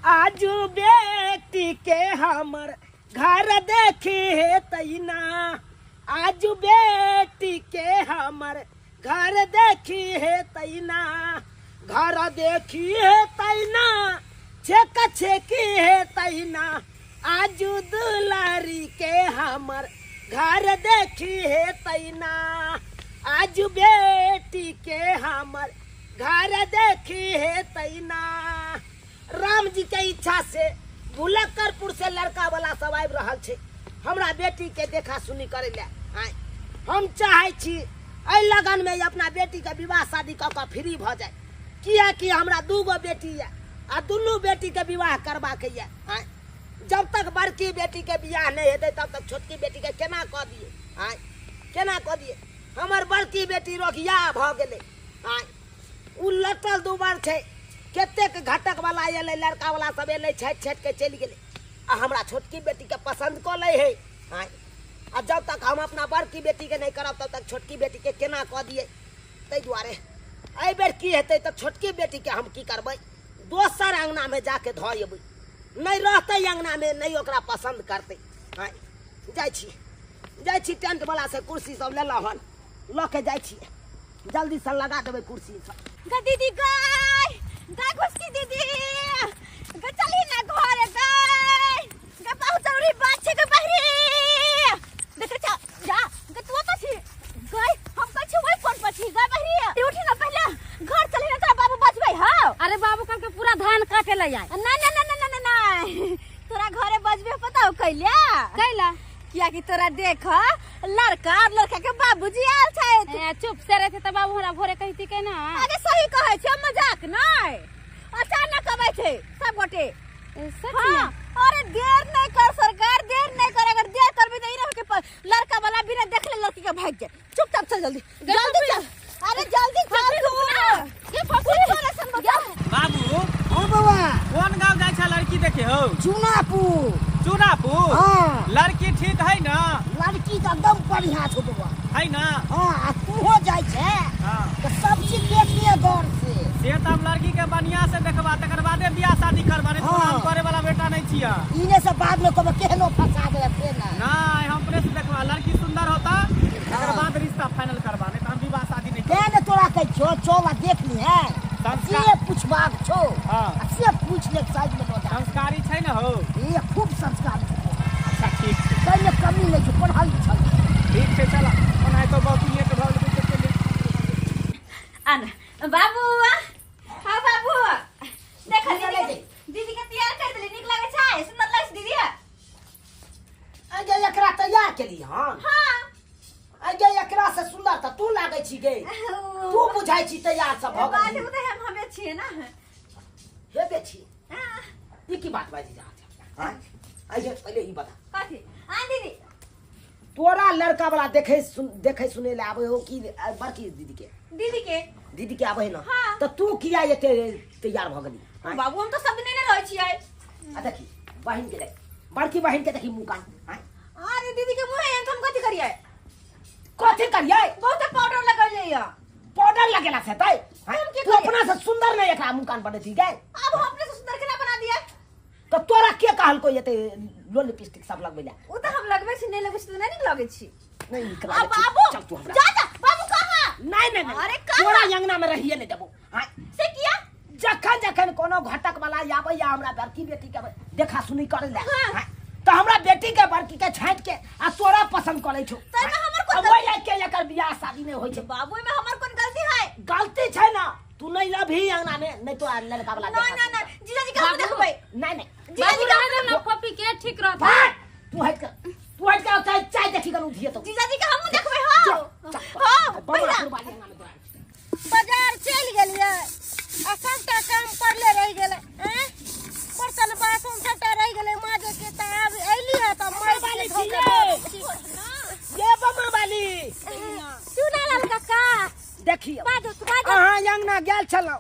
आज बेटी के हमर घर देखी है तैना, आज बेटी के हमर घर देखी है तैना, घर देखी है तैना, छेक छेकी है तैना, आज दुलारी के हमर घर देखी है तैना, आज बेटी के हमर घर देखी है तैना। राम जी के इच्छा से बुलक्करपुर से लड़का वाला सब आबि रहल छे हमरा बेटी के देखा सुनी करे ले। हम चाहे छी एहि लगन में अपना बेटी के विवाह शादी क के फ्री भ जाए, किया कि हमरा दूगो बेटी है आ दुनू बेटी के विवाह करबा के ये। जब तक बड़की बेटी के बियाह नहीं हेतै तब तक छोटकी बेटी के केना क दिए, केना क दिए। हमर बड़की बेटी रोगिया भ गेलै, उ लटल दुबर छै, केतेक घटक वाला एलै, लड़का वाला सब एलै, छाटि छाटि के चलि गेलै, आ हमरा छोटकी बेटी के पसंद क लै है। आ जब तक हम अपना बड़की बेटी के नहीं करब तब तक छोटकी बेटी के केना क दिए। ताहि दुआरे एहि बेर की हेतै त छोटकी बेटी के हम की करबै, दोसर अंगना में जाके ध अबै, नहीं रहतै अंगना में, नहीं ओकरा पसंद करतै। जाइ छी टेंट वाला से कुर्सी सब लेला हन, ल के जाइ छी, जल्दी से लगा देबै कुर्सी सब। दीदी गाय घुसकी दीदी चली ना घर गाय बहुत जरूरी बात छे के बहरी देख जा जा तू तो छी गाय हम कह छी वही फोन पर छी गाय बहरी उठी ना पहले घर चली ना तोरा बाबू बचबै हां। अरे बाबू कल के पूरा धान काटे ले जाए ना तोरा घरे बजबे पता हो कैला किया कि तोरा देख लड़का और लड़का के बाबूजी आल छै। चुप से रहते त बाबू हमरा भोरे कहती के ना। अरे सही कहै छै, मजाक नहीं, अचानक आबै छै सब गोटे। हां अरे देर नहीं कर सरकार, देर नहीं कर, अगर देर करबे त ई रह के लड़का वाला बिना देखले लड़की के भाग जाए। चुपचाप चल जल्दी चल, अरे जल्दी चल तू ये फसली वाला सन बता। बाबू हां बाबा कौन गांव जाय छ लड़की देखे हो? चुनापुर। हां लड़की ठीक है ना? लड़की तो एकदम बढ़िया छो बाबा, है ना? हां तू हो जाय छे। हां तो सब चीज देखिए गौर से तब लड़की के बढ़िया से देखबा, तकर बादे बियाह शादी करबा, नहीं तो काम करे वाला बेटा नहीं छिया। इने से बाद में कब केहनो फंसा दे से ना। नहीं हम प्रेस देखबा, लड़की सुंदर होता तकर बाद रिश्ता फाइनल करबा, नहीं तो हम विवाह शादी नहीं के ने तोरा कह छो चोला देख ली है से पूछबाक छो। हां से पूछ ले साइड में बता। संस्कारी छै न हो? ये खूब संस्कार छो। अच्छा ठीक छै, कहीं कमी नहीं छो, पढ़ल छल। ठीक छै चला ओना तो बहुत ये के भल के आन बाबू। हां बाबू देख दीदी के तैयार कर देली, निक लागे छै, सुंदर लागे छै दीदी। आगे एकरा तैयार केली हन। हां आगे एकरा से सुंदर त तू लागे छी गे, तू बुझाई छी तैयार सब भ बात गेली। तो हम हमें छिए ना। हे बेटी ई की बात बाजी जा? हां आगे पहले ई बता कथी दीदी तोरा लड़का वाला देखे सुने ले आवे हो कि बड़की दीदी के आवे ना? हाँ। तो तू किया ये तैयार भ गेली? बाबू हम तो सब दिन नहीं रहै छियै। आ देखी बहिन के देख, बड़की बहिन के देखी मुंह कान। अरे दीदी के मुंह है, हम कथी करियै? बहुत पाउडर लगैले या। पाउडर लगेला से तै हम की तू अपना से सुंदर नहीं एकरा मुंह कान बने थी गए। अब हम अपने से सुंदर केना बना दिया? तो तोरा के कहल को ये लो लिपस्टिक सब लगबे ला? उ त हम लगबै छी, नहीं लगबै छी तो नहीं निक लगै छी। नहीं निक अब लागे छी। बाबू चल तू हमरा जा बाबू कहां? नहीं अरे कहां? तोरा अंगना में रहिए नहीं देबो। हां से किया? जखन कोनो घटक वाला आवे या हमरा बड़की बेटी के देखा सुनी करे ले, हाँ। तो हमरा बेटी के बड़की के छांट के आ तोरा पसंद करे छो। तै में हमर कोन अब ओइ के एकर बियाह शादी नहीं होय छे। बाबू में हमर कोन गलती है? गलती छै ना, तू नहीं लभी अंगना में, नहीं तो लड़का वाला देखा। ना जीजाजी का हम देखबै। नहीं जीजाजी का ना पपी के ठीक रहत। तू हट के चाय देखी कनु दिए तो जीजाजी का हम देखबै। हां बाजार चल गेलिए, आ सबटा काम करले रह गेले। बर्तन बासन सबटा रह गेले माजे के, त अब एली है त माई वाली ये बमा वाली सुना लाल काका देखियो बाजो अहाँ अंगना गेल छलौ,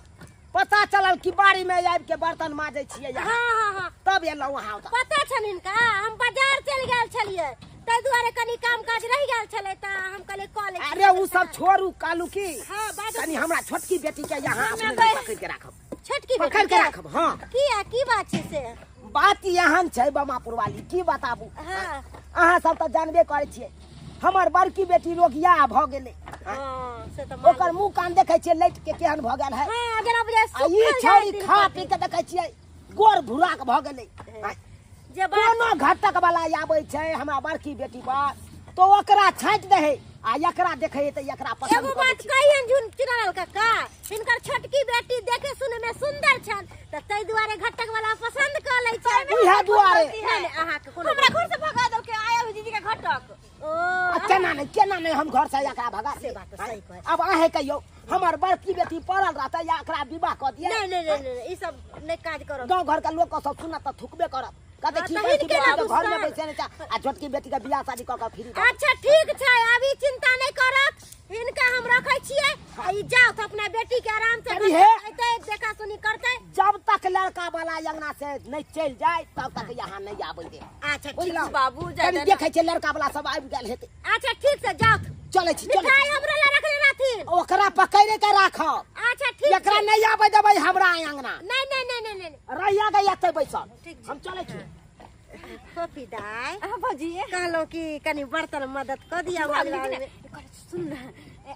पता चलल कि बाड़ी में आबि के बर्तन माजे छियै यहाँ। हां तब एलौ वहां। पता छनिन का हम बाजार चल गेल छलिए, तै दुआरे कनी काम काज रह गेल छले त हम कहले कॉलेज। अरे उ सब छोड़ू कालू की। हां बाजो कनी हमरा छोटकी बेटी के यहाँ अपने पकड़ के राखब। छोटकी पकड़ बेटी के राखब। हाँ की बात छै से बात यहाँ छै बमापुर वाली की बताबू। हाँ अहाँ सब तऽ जानबे करै छियै हमर बड़की बेटी रोगिया भऽ गेलै। हाँ से तऽ ओकर मुंह कान देखै छियै लैट के केहन भऽ गेल है। हाँ जेना बुझाय आ ई छोरी खा पी के देखै छियै गोर भुराक भऽ गेलै। जे बात कोनो घटक वाला आबै छै हमरा बड़की बेटी पर तो ओकरा छाँटि दे है आ एकरा देखै है तऽ एकरा पसंद एगो करै बात छै। कहियन झुन चुनाल काका हिनकर छोटकी बेटी देखे सुने में सुंदर छन त तै दुआरे घटक वाला पसंद क लै छै। इहे दुआरे अहाँ के कोनो हमरा घर से भगा दो के आया दीदी के घटक ओ केना नहीं हम घर से एकरा भगा से बात सही कहै। अब अहे कहियो हमर बड़की बेटी पड़ल रहता या एकरा विवाह कऽ दिया। नहीं ई सब नहीं काज करो। गांव घर के लोग को सब सुनत त थुकबे करत कहते हाँ, की तो बड़की हिनके बेटी ना के घर में बुझता। बैसे नहीं आ छोटकी बेटी के बियाह शादी कऽ के फ्री अच्छा ठीक छै अभी चिंता नहीं करत हिनका हम रखै छियै आ ई जाओ त अपना बेटी के आराम से अरे हे। एतै देखा सुनी करतै। जब तक लड़का वाला अंगना से नहीं चल जाए तब तक यहाँ नहीं आबै दे। अच्छा ठीक बुझलौ? बाबू कनी देखै छै लड़का वाला सब आबि गेल हेतै। अच्छा ठीक से जाओ चलै छी चलै मिठाई हमरा ला रखले रहथिन। ओकरा पकड़े के राखब अच्छा ठीक एकरा नहीं आबै देबै हमरा अंगना नहीं रहिया गई एतै बैसल ठीक छै। हम चलै छी। पपी दाई भौजी कहलो कि कनी बर्तन मदद क दिया वाला सुन ना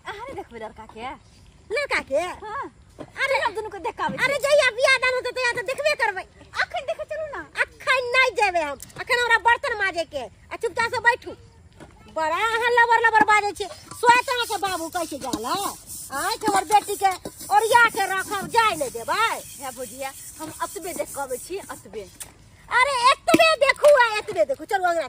अरे देखबे लड़का के हां अरे हम दोनों को देखाबे अरे जइया बियाह दान होते तया त देखबे करबै अखन देखे चलू ना अखन नहीं जेबे हम अखन हमरा बर्तन माजे के आ चुपचाप से बैठू बड़ा अहाँ लबर बाजे छी सोच अहाँ के बाबू कैसे जाला आय हमर बेटी के ओरिया के रखब जाय नहीं देबै हे भौजिया हम अतबे देख कहबै छी अतबे अरे एतबे देखू चलो अंगना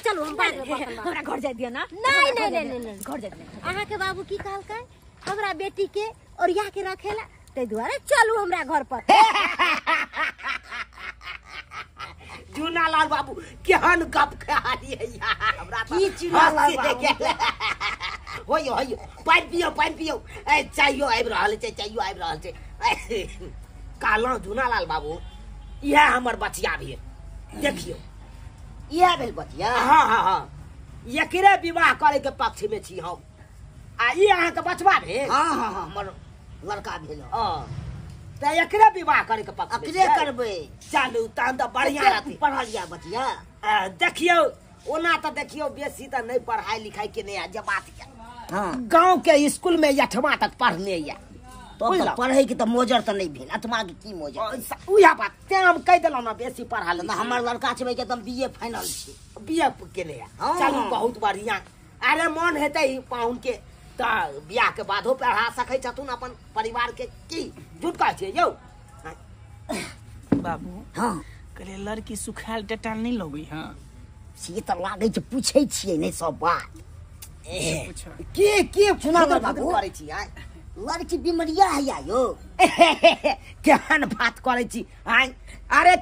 चलो हम बाद में हमरा घर जाय दियो ना नहीं घर जाय दियो अहाँ के बाबू की कहलकै हमरा बेटी के ओरिया के रखेला तै दुआरे चलू हमरा घर पर जूनालाल बाबू केहन गप कहानी यार हमरा की जूनालाल बाबू? होइयो पानि पियो ए चाहियो आबि रहल छै कहलहुँ जूनालाल बाबू इएह हमर बचिया भेल देखियो इएह भेल बचिया। हाँ एकरे विवाह करे के पक्ष में छी हम आ ई अहाँ के बचवा भेल। हाँ हमर लड़का भेल त एकरे विवाह करे के पक्ष में अकरे छै। करबै। चलू तहन त बढ़िया रहतै। पढ़लिया बचिया देखियो ओना तो देखियो बेसी तो नहीं पढ़ाई लिखाई के नहीं जे बात के हाँ गांव के स्कूल में 8वां तक पढ़ने या तो पढ़े के तो मोजर तो नहीं भेल अतमा के की मोजर उहे बात ते हम कह देलौ ना बेसी पढ़ा ले ना हमर लड़का छे के एकदम बीए फाइनल छी। बीए केने या हाँ। चलू बहुत बढ़िया अरे मन हेतै पाहुन के त बियाह के बादो पढ़ा सकै छथुन अपन परिवार के की झूठ कहै छै यौ। बाबू हाँ कहले लड़की सुखायल टटाल नहीं लगे। हाँ से तो लागे छै पूछे छियै नहीं सब बात पूछो के सुना सुना बाबू। करे छी आय लड़की बीमारिया है या यो केहन बात करे छी आय अरे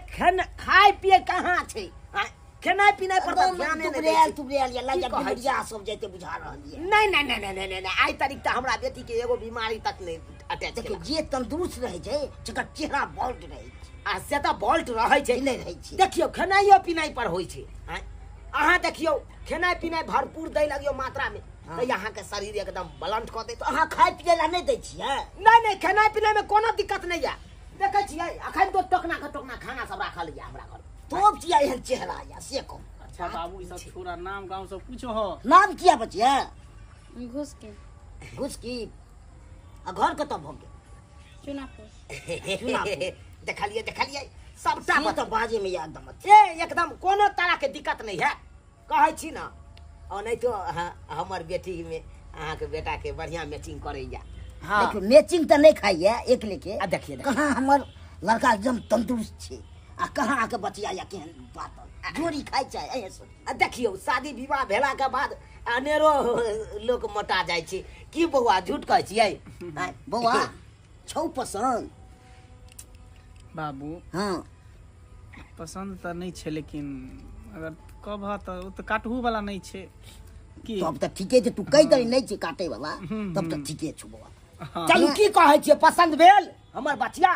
खाय पिए कहाँ छै आय खेनाइ पिनाइ पर त ध्यान नहि दै छी। तुबरेल या लगे की कहै बीमारिया सब जैते बुझा रहल है। नहीं आइ तारीख त हमरा बेटी के एगो बीमारी तक नहीं अटैच देखिए छै। जे तंदुरुस्त रहे छै जकर चेहरा बॉल्ट रहे छै आ से त बॉल्ट रहै छै नहीं रहे छै। देखियो खेनाइयो पिनाइ पर होइ छै आय अहाँ देखियो खेनाइ पिनाइ भरपूर दै लगियो मात्रा में हाँ। त यहाँ के शरीर एकदम बलंट क देत। अहाँ खाय पिए ला नहीं दै छियै। नहीं खेनाइ पिनाइ में कोनो दिक्कत नहीं है देखै छियै अखन तो टोकना खाना सब राखल है हमरा घर तो किया एहन चेहरा या से को अच्छा बाबू ई सब छोरा नाम गांव सब पूछो हो। नाम किया बचिया घुस के घुस की आ घर कतऽ भऽ गेल चुनापुर देखलिए सबटा से तो बाजे में एकदम एकदम कोनो तरह के दिक्कत नहीं है कहै छी ना और नहीं तो हमर बेटी में अहाँ के बेटा के बढ़िया मैचिंग करैया। हाँ देखियो मैचिंग तो नहीं खाई है एक लेके आ देखिए कहाँ हमर लड़का एकदम तंदुरुस्त छे आ कहाँ आके बचिया या केहन बात जोड़ी खाई चाहे ऐसे सोच। आ देखियो शादी विवाह भेला के बाद अनेरो लोग मोटा जाय छै की बौआ झूठ कहै छियै आय, बौआ छौ पसंद बाबू हाँ पसंद तो नहीं छे लेकिन अगर कब तो वो तो काटहू वाला नहीं छे की तब तो ठीके छै तू कई दरी नहीं छे काटे वाला तब तो ठीके छौ बौआ। हाँ चलू की कहै छियै पसंद भेल हमर बचिया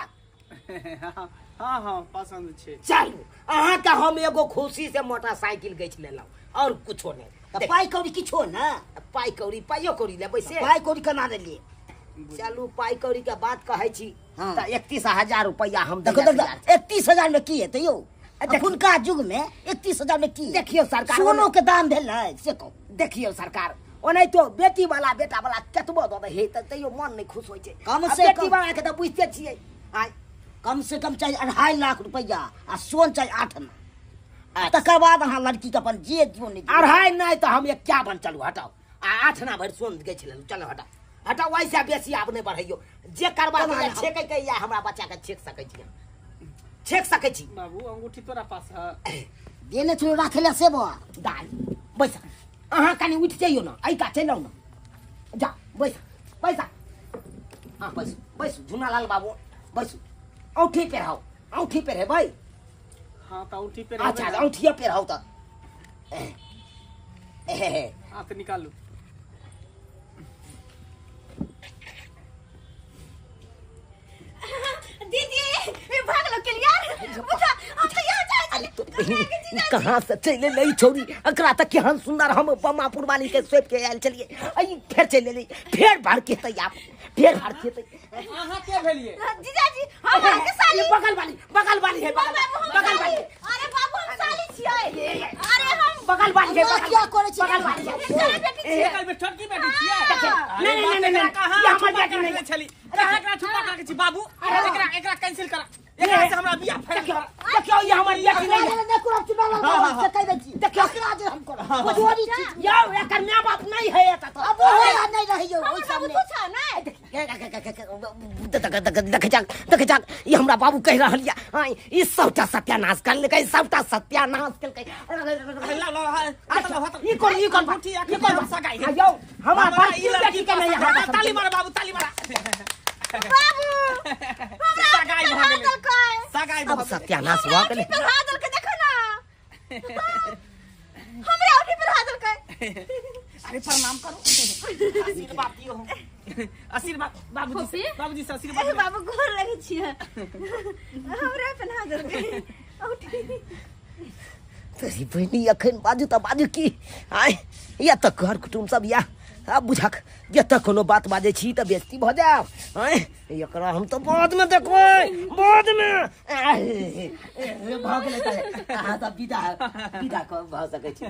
हाँ पसंद छे। चलू अहाँ के हम एगो खुशी से मोटरसाइकिल बेच लेलहुँ और कुछो नहीं तो पाई कौड़ी किछो ना पाई कौड़ी लेबै से पाई कौड़ी कना देलिए चलू पाई कौड़ी के बात कहै छी हाँ। तो 31,000 रुपया हम देखो देने देखो तैयार छी। 31,000 में की हेतै यौ देखियौ। अखुनका युग में 31,000 में की देखियौ सरकार, सोनो के दाम भेलै से कहू। देखियौ सरकार, ओनाहितो बेटी वाला बेटा वाला केतबो दऽ दे हे तऽ तैयो मन नहीं खुश होइ छै। कम आ से बेटी कम- वाला के तऽ बुझते छियै। आय कम से कम चाहिए 2.5 लाख रुपया आ सोन चाहिए 8 आना। अच्छा। तकर बाद अहाँ लड़की के अपन जे जो नहीं 2.5 नहीं तो हम 51 चलू हटाओ। आ 8 ना भरि सोन दै छलै, चलो हटाओ हटाओ, वैसे बेसी आब नहीं बढ़ैयो। जे करबा के छेकै के या हमरा बच्चा के छेक सकै छी, छेक सकै छी। बाबू अंगूठी तोरा पास है? देने छोड़ राखले से बा दाई बैस, अहाँ कनि उठि जइयो ना, ऐका चलौ ना, जा बैस बैस, हाँ बैस बैस झुनालाल बाबू बैस। औठी पहिराओ, औठी पहिरेबै? हाँ तो अंगूठी पे अच्छा औठिए पहिराओ तऽ। हाथ निकालू। दीदी ये भाग लो के यार, उठा हम तो यहाँ जा कहाँ से चले लई छोरी, अकरा तक केहन सुंदर हम बमापुर वाली के सोप के आयल चलिए, आई फेर चले लई, फेर भर के तै आप, फेर भर के तै। अहाँ के भेलिए? जीजाजी हम के साली बगल वाली है, बगल वाली। अरे बाबू हम साली छियै। अरे हम बगल वाली है, अहाँ क्या करे छी? बगल वाली है। एकल में छोटकी बेटी छियै? नहीं, कहाँ ये हमर बेटी नहीं है। छली? एकरा छुपा के छी बाबू, एकरा कैंसिल करा। एकरा से हमरा बियाह फाइनल करा। देखियो ये हमर बेटी नहीं है। से कह दै छी देखियो एकरा जे हम करब चोरी चीज यो एकर माय बाप नहीं है एतऽ तऽ। अब ओहे नहीं रहियो ओइ बाबू सामने पूछा ना देख जा, ये हमरा बाबू कह रहल या, हाँ ई सबटा सत्यानाश कर लेकै, सबटा सत्यानाश केलकै। ई कोन अंगूठी आके बाबू सगाई है। यो हमर हमरा बच्ची बेटी के नहीं है। ताली मार बाबू, ताली मार। बाबू सगाई भ गेलै, काय सगाई भ अब गेलै। सत्यानाश भऽ गेलै। पर हादल के देखो ना हमरे औठी पर हादल के। अरे प्रणाम करो, आशीर्वाद दियो, आशीर्वाद बाबूजी से, बाबूजी से आशीर्वाद अरे दियो। बाबू गोर लगे छियै, हमरे पर हादल के औठी। तोरी बहिनी अखन बाजू तऽ बाजू की, आय या तऽ घर कुटुम सब या अब बुझक, जतऽ कोनो बात बाजै छी तऽ बेइज्जती भऽ जायब। आय एकरा हम तऽ बाद में देखबै, बाद में भऽ गेलै तऽ अहाँ तऽ विदा कऽ भऽ सकै छी।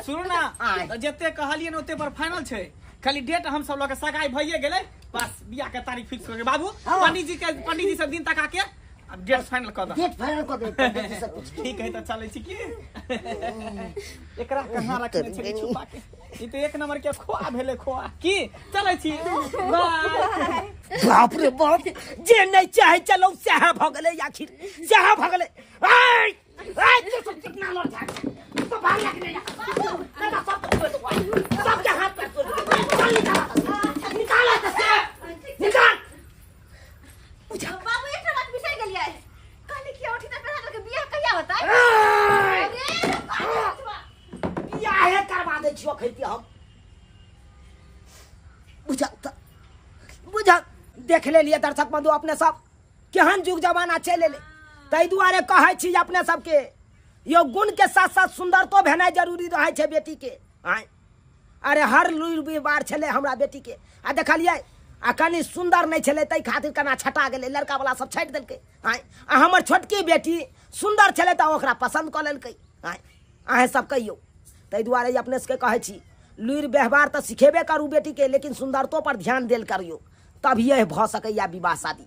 सुनू ना, आय। जते कहलिए न ओते पर फाइनल छै, खाली डेट हम सब लोग के सगाई भइए गेलै, बस बियाह के तारीख फिक्स हो गेलै। बाबू पंडित जी से दिन तका के अब डेट फाइनल कर दो। डेट फाइनल कर दे पंडित जी से पूछ के। ठीक है तो चलै छी की? एकरा कहाँ रखने छै छुपा के? ई तो एक नंबर के खोआ भेले, खोआ की? चलै छी, बाय। बाप रे बाप, जे नहीं चाहे चलो सएह भऽ गेलै, आखिर सएह भऽ गेलै। आय आय तू सब कितना लड़ जा, तू तो भाग लग नहीं ना सब के हाथ पे निकाल निकाल। बाबू एक बात बिसर गेलियै, कहली कि औठी पर हादल के बियाह कहिया होतै? बियाहे करवा दै छियो खैती हम। बुझ देख लेलिए दर्शक बंधु अपने सब केहन युग जमाना चलि एलै, ताहि दुआरे कहै छी अपने सबके यो गुण के साथ साथ सुंदरतो भेनाइ जरूरी रहै छै बेटी के। आय अरे हर लुरि बार छलै हमरा बेटी के, आ देखलियै आ कनि सुंदर नहीं छलै ताहि खातिर कना छटा गेलै, लड़का वाला सब छाटि देलकै। आय आ हमर छोटकी बेटी सुंदर छलै तऽ ओकरा पसंद कऽ लेलकै। आय अहें सब कहियौ, ताहि दुआरे अपने सबके कहै छी लुरि व्यवहार तऽ सिखेबे करू बेटी के, लेकिन सुंदरतो पर ध्यान देल करियो, तभिए भऽ सकैया विवाह शादी।